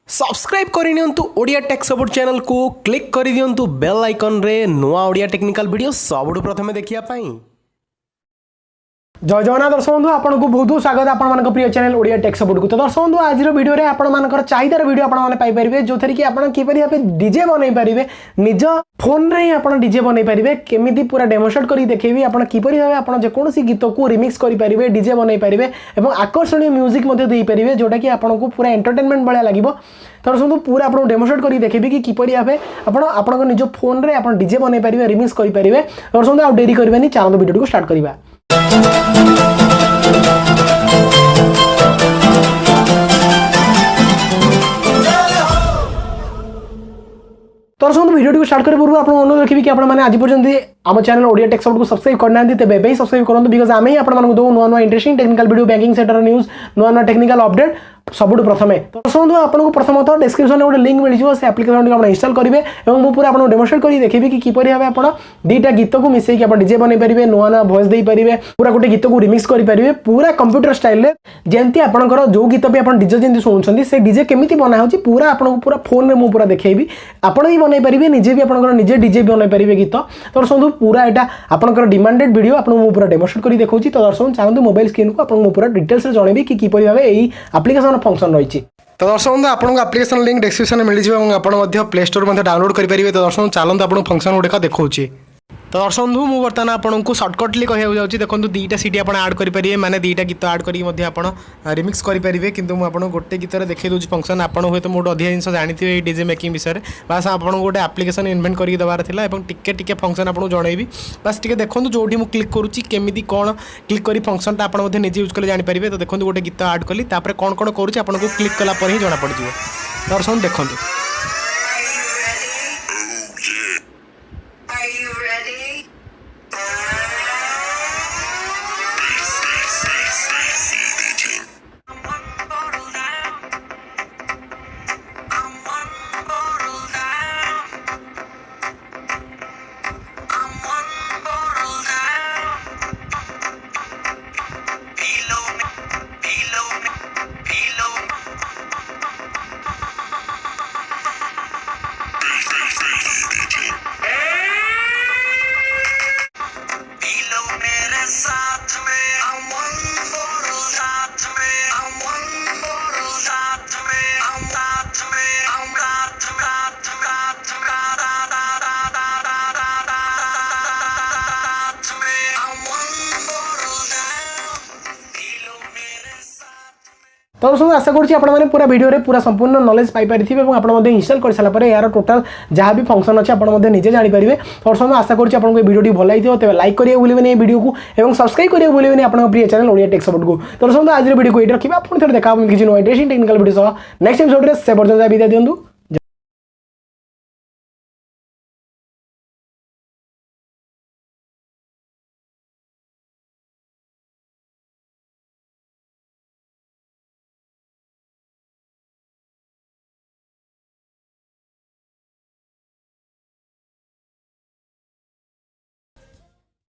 Subscribe करनियंतु Odia tech support channel को click कर दियंतु बेल आइकन रे नुआ ओडिया टेक्निकल वीडियो सबुठु प्रथमे देखिया पाई। जय जगन्नाथ दर्शक बंधु आपको बहुत बहुत स्वागत आपण प्रिय चैनल ओडिया टेक सपोर्ट को। तो दर्शक बंधु आज वीडियो रे आपण चाहिदार वीडियो आपण पाइपर जो थी कि आपण किपरि भाबे डीजे बनई पारिबे निज फोन रे आपण डीजे बनई पारिबे केमिति पूरा डेमोन्स्ट्रेट करी देखेबी आपण किपरि भाबे आपण जे कोनोसी गीत को रिमिक्स करि पारिबे डीजे बनई पारिबे एवं आकर्षणीय म्यूजिक मध्ये देई पारिबे जोटा कि आपण को पूरा एंटरटेनमेंट भलिया लागिबो। तो दर्शक बंधु पूरा आपण डेमोन्स्ट्रेट करी देखेबी कि किपरि भाबे आपण निज फोन रे आपण डीजे बनई पारिबे रिमिक्स करि पारिबे। दर्शक बंधु आ देरी करबानी चलो वीडियो को स्टार्ट करिबा। तो दर्शक वीडियो को स्टार्ट करे पूर्व आप अनुरोध रखी कि आपने आज पर्यंत आम चैनल ओडिया टेक सपोर्ट को सब्सक्राइब करना तेज ही सब्सक्राइब करूँ बिकज आम ही आपको दो नुआ नुआ interesting technical video banking sector news नुआ नुआ टेक्निकल अपडेट सबुठ प्रथमे। तो दर्शक बंधु आपको प्रथमतः डिस्क्रिप्शन में गोटे लिंक मिल से एप्लिकेशन आप इंस्टॉल करेंगे और मुझे पूरा आपको डेमोन्स्ट्रेट कर देखी कि किपरि भाबे आप दुईटा गीत को मिसेक आप डीजे बनई पारे नुआ नुआ वॉइस दे पारे पूरा गोटे गीत को रिमिक्स करेंगे पूरा कंप्यूटर स्टाइल जमी आपंकर जो गीत भी आप डीजे जमी शुणुंट से डीजे केमी बना हो पूरा आपको पूरा फोन में मुझे पूरा देखेबी आप भी बनई पारे निजे भी आप निजे डीजे बनई पारे गीत। तो दर्शक बंधु पूरा यहाँ आपंकर डिमांडेड वीडियो आपको पूरा डेमोन्स्ट्रेट कर देखा। तो दर्शक चाहूँ मोबाइल स्क्रीन को आपको पूरा डिटेल्स जनइबी कि किपरि भाबे एई एप्लिकेशन फंक्शन रही। तो दर्शक बंधु आपको एप्लिकेशन लिंक डिस्क्रिप्शन में मिल जाए और प्ले स्टोर में डाउनलोड करेंगे। तो दर्शक चलते आपको फंक्शन गुड़ाक देखा। तो दर्शक बंधु मुझे बर्तमान आपको सर्टकटली कहूँ जाऊँगी देखो दुईटा सीडी आप आड करेंगे माने दुईटा गीत आड कर रिमिक्स करेंगे कि मुझे गोटे गीत देखिए दूसरी फंक्शन आप हूँ तो मोटे अधिक जिन जानते डीजे मेकिंग विषय में बास आपको गोटे एप्लिकेशन इन्वेंट करके देवार था टिके फंक्शन आपको जनइबी बास टे देखो जो मुझे क्लिक करुँची केमी कौन क्लिक कर फंक्शनटा आप निजे यूज कले जानीपारे। तो देखो गोटे गीत आड कली कौन कौन करुँची आपको क्लिक कलापर ही जना पड़ जाए। दर्शक देखो तो दर्शक आशा करें पूरा वीडियो रे पूरा संपूर्ण नॉलेज पाइपर आप इंस्टॉल कर सारा यार टोटाल जहाँ भी फंक्शन अच्छे आप निजे जानीपारे। तो दर्शक आशा करें आपको वीडियो भल लगी तेज लाइक करिए भूलें वीडियो को और सब्सक्राइब करिए भूलें आप प्रिय चैनल ओडिया टेक सपोर्ट को। तो दर्शक आज वीडियो को ये रखा पुणी थे देखा किसी नुआ interesting technical video next episode से पर्यटन विदाय दिंतु।